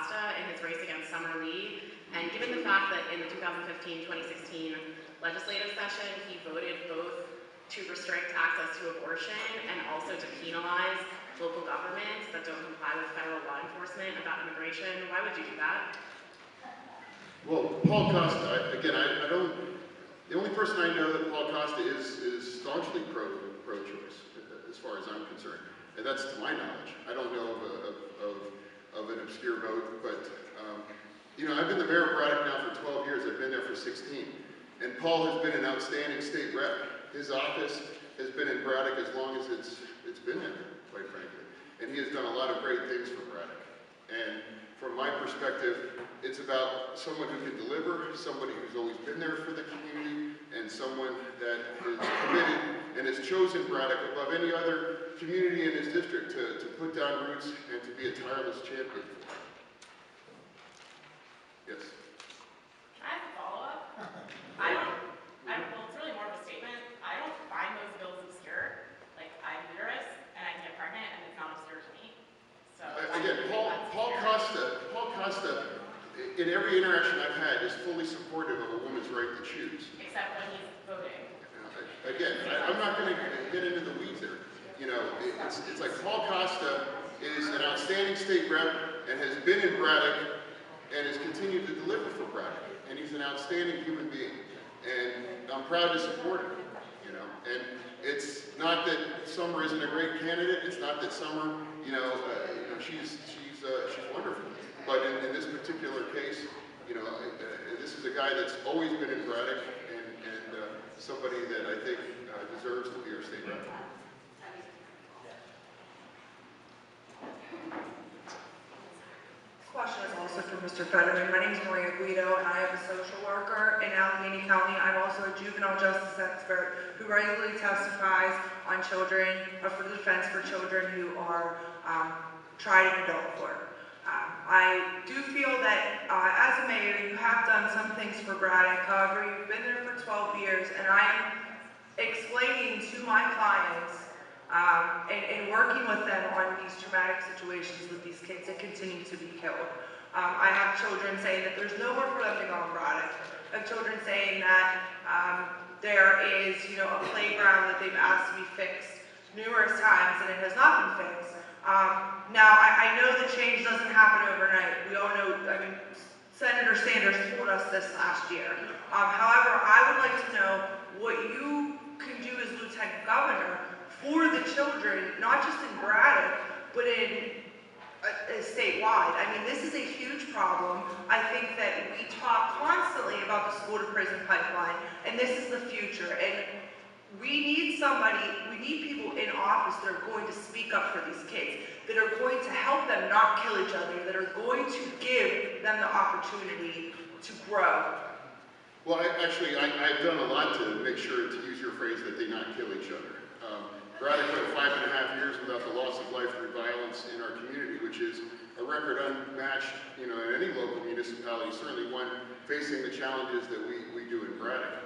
Costa in his race against Summer Lee. And given the fact that in the 2015-2016 legislative session, he voted both to restrict access to abortion and also to penalize local governments that don't comply with federal law enforcement about immigration, why would you do that? Well, Paul Costa, again, I don't, the only person I know that Paul Costa is staunchly pro-choice, as far as I'm concerned. And that's to my knowledge. I don't know of an obscure vote, but you know, I've been the mayor of Braddock now for 12 years. I've been there for 16. And Paul has been an outstanding state rep. His office has been in Braddock as long as it's been there, quite frankly. And he has done a lot of great things for Braddock. And from my perspective, it's about someone who can deliver, somebody who's always been there for the community, and someone that is committed and has chosen Braddock above any other community in his district to put down roots and to be a tireless champion. Yes? I have a follow-up. Well, it's really more of a statement. I don't find those bills obscure. Like, I'm uterus, and I can get pregnant, and it's not obscure to me. So again, Paul Costa, in every interaction I've had, is fully supportive of a woman's right to choose. Except when he's voting. Again, I'm not going to get into the weeds there. You know, it's like Paul Costa is an outstanding state rep and has been in Braddock and has continued to deliver for Braddock. And he's an outstanding human being. And I'm proud to support him, you know. And it's not that Summer isn't a great candidate. It's not that Summer, she's wonderful. But in this particular case, you know, this is a guy that's always been in Braddock and somebody that I think deserves to be our state rep. Question is also for Mr. Fetterman. My name is Maria Guido, and I am a social worker in Allegheny County. I'm also a juvenile justice expert who regularly testifies on children, for the defense for children who are tried in adult court. I do feel that as a mayor, you have done some things for Braddock. However, you've been there for 12 years, and I am explaining to my clients and working with them on these traumatic situations with these kids that continue to be killed. I have children saying that there's nowhere for them to go in Braddock. I have children saying that there is, a playground that they've asked to be fixed numerous times and it has not been fixed. Now, I know that change doesn't happen overnight. We all know, Senator Sanders told us this last year. However, I would like to know what you can do as Lieutenant Governor for the children, not just in Braddock, but in statewide. This is a huge problem. I think that we talk constantly about the school to prison pipeline, and this is the future. And we need people in office that are going to speak up for these kids, that are going to help them not kill each other, that are going to give them the opportunity to grow. Well, I've done a lot to make sure, to use your phrase, that they not kill each other. Braddock went 5.5 years without the loss of life through violence in our community, which is a record unmatched, in any local municipality, certainly one facing the challenges that we do in Braddock.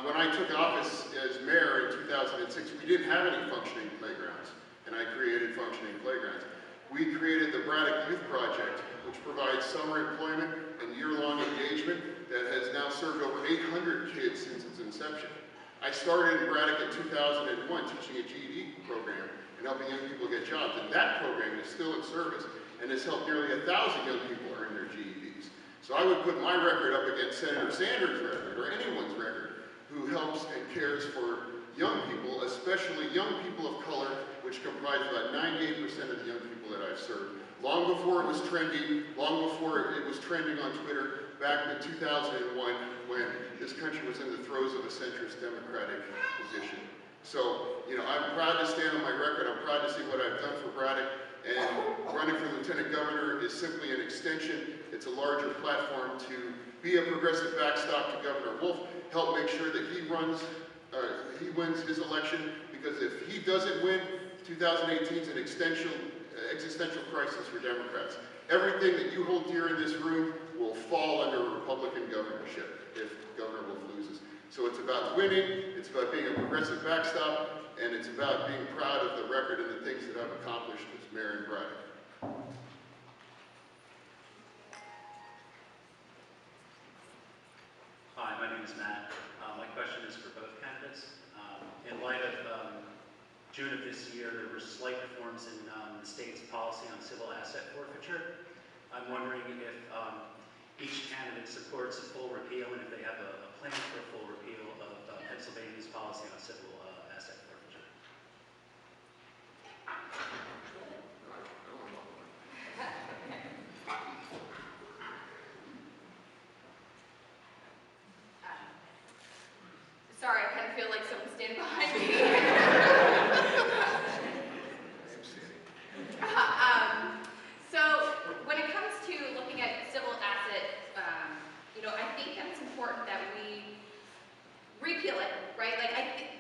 When I took office as mayor in 2006, we didn't have any functioning playgrounds, and I created functioning playgrounds. We created the Braddock Youth Project, which provides summer employment and year-long engagement that has now served over 800 kids since its inception. I started in Braddock in 2001 teaching a GED program and helping young people get jobs, and that program is still in service and has helped nearly 1,000 young people earn their GEDs. So I would put my record up against Senator Sanders' record, or anyone's record, who helps and cares for young people, especially young people of color, which comprise about 98% of the young people that I've served. Long before it was trendy, long before it was trending on Twitter, back in 2001, when this country was in the throes of a centrist Democratic position. So, I'm proud to stand on my record. I'm proud to see what I've done for Braddock. And running for Lieutenant Governor is simply an extension. It's a larger platform to be a progressive backstop to Governor Wolf, help make sure that he wins his election, because if he doesn't win, 2018 is an existential crisis for Democrats. Everything that you hold dear in this room will fall under a Republican governorship if Governor Wolf loses. So it's about winning, it's about being a progressive backstop, and it's about being proud of the record and the things that I've accomplished as mayor in Braddock. name is Matt. My question is for both candidates. In light of June of this year, there were slight reforms in the state's policy on civil asset forfeiture. I'm wondering if each candidate supports a full repeal and if they have a plan for a full repeal of Pennsylvania's policy on civil asset forfeiture. Sorry, I kind of feel like someone's standing behind me. So when it comes to looking at civil asset, I think that it's important that we repeal it, right? Like I think,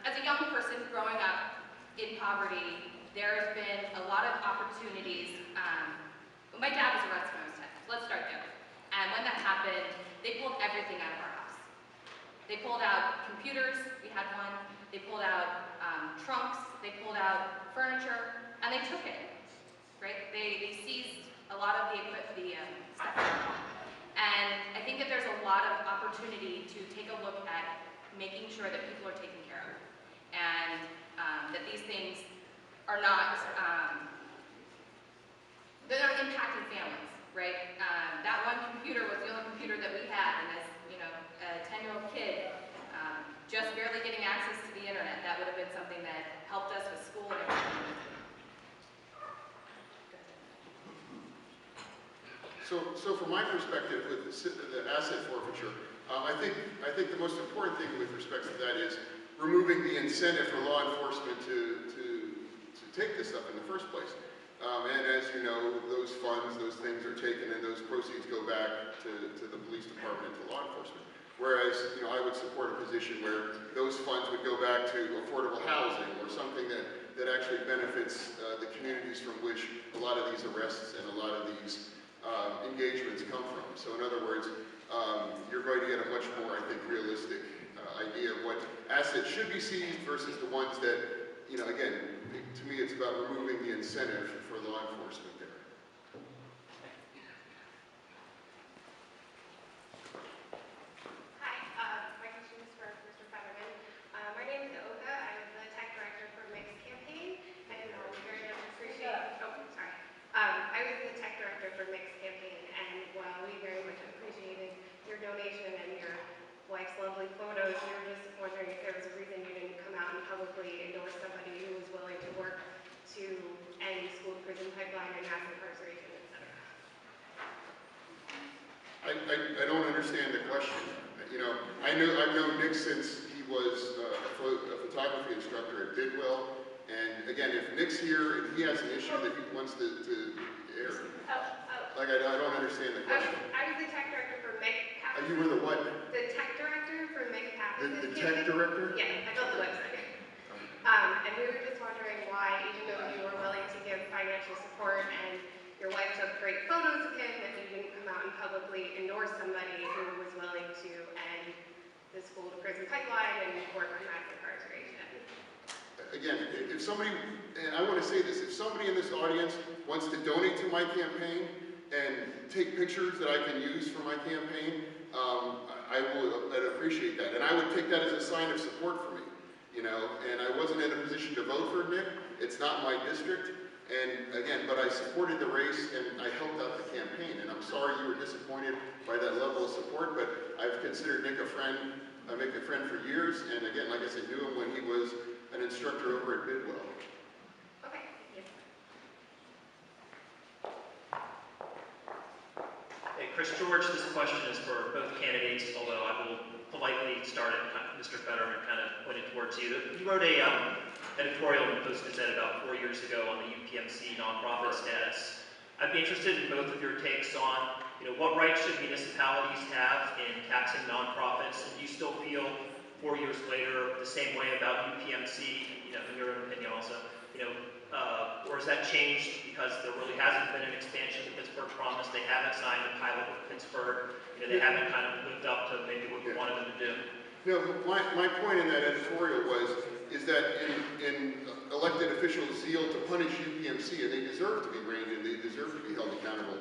as a young person growing up in poverty, there has been a lot of opportunities. My dad was arrested when I was 10. So let's start there. And when that happened, they pulled everything out of our house. They pulled out computers, we had one. They pulled out trunks, they pulled out furniture, and they took it, right? They seized a lot of the stuff. And I think that there's a lot of opportunity to take a look at making sure that people are taken care of. And that these things are not, they're not impacting families, right? That one computer was the only computer that we had, and as a 10-year-old kid, just barely getting access to the internet, that would have been something that helped us with school and everything. So from my perspective with the asset forfeiture, I think the most important thing with respect to that is removing the incentive for law enforcement to take this stuff in the first place. And as you know, those funds, those things are taken and those proceeds go back to the police department and to law enforcement. Whereas, I would support a position where those funds would go back to affordable housing or something that actually benefits the communities from which a lot of these arrests and a lot of these engagements come from. So in other words, you're going to get a much more, I think, realistic idea of what assets should be seized versus the ones that, again, to me it's about removing the incentive for law enforcement there. Hi, my question is for Mr. Fetterman. My name is Olga. I'm the tech director for Mixed Campaign, and we very much appreciate. I was the tech director for Mixed Campaign, and while we very much appreciated your donation and your wife's lovely photos, we were just wondering if there was a reason you didn't come out and publicly endorse somebody who was willing to work to end school-to-prison pipeline and mass incarceration, et cetera. I don't understand the question. I've known Nick since he was a photography instructor at Bidwell. And again, if Nick's here and he has an issue that he wants to air, like I don't understand the question. I was the tech director for Meg Pappas. You were the what? The tech director for Meg Pappas. The tech director? Yeah, I built the website. And we were just wondering why, even though you were willing to give financial support and your wife took great photos of him, that you didn't come out and publicly endorse somebody who was willing to end the school-to-prison pipeline and work on mass incarceration. Again, if somebody, and I want to say this, if somebody in this audience wants to donate to my campaign and take pictures that I can use for my campaign, I'd appreciate that. And I would take that as a sign of support for me, and I wasn't in a position to vote for Nick. It's not my district. And again, but I supported the race and I helped out the campaign. And I'm sorry you were disappointed by that level of support, but I've considered Nick a friend. I make a friend for years. And again, like I said, knew him when he was an instructor over at Bidwell. Okay, thank you. Hey, Chris George, this question is for both candidates, although I will politely start at Mr. Fetterman, kind of pointed towards you. You wrote a editorial in the Post-Gazette about 4 years ago on the UPMC nonprofit status. I'd be interested in both of your takes on, what rights should municipalities have in taxing nonprofits, and do you still feel 4 years later the same way about UPMC, in your opinion also, or has that changed because there really hasn't been an expansion that Pittsburgh promised? They haven't signed a pilot with Pittsburgh. They haven't kind of lived up to maybe what we wanted them to do. No, my point in that editorial is that in elected officials' zeal to punish UPMC, and they deserve to be reined in, they deserve to be held accountable,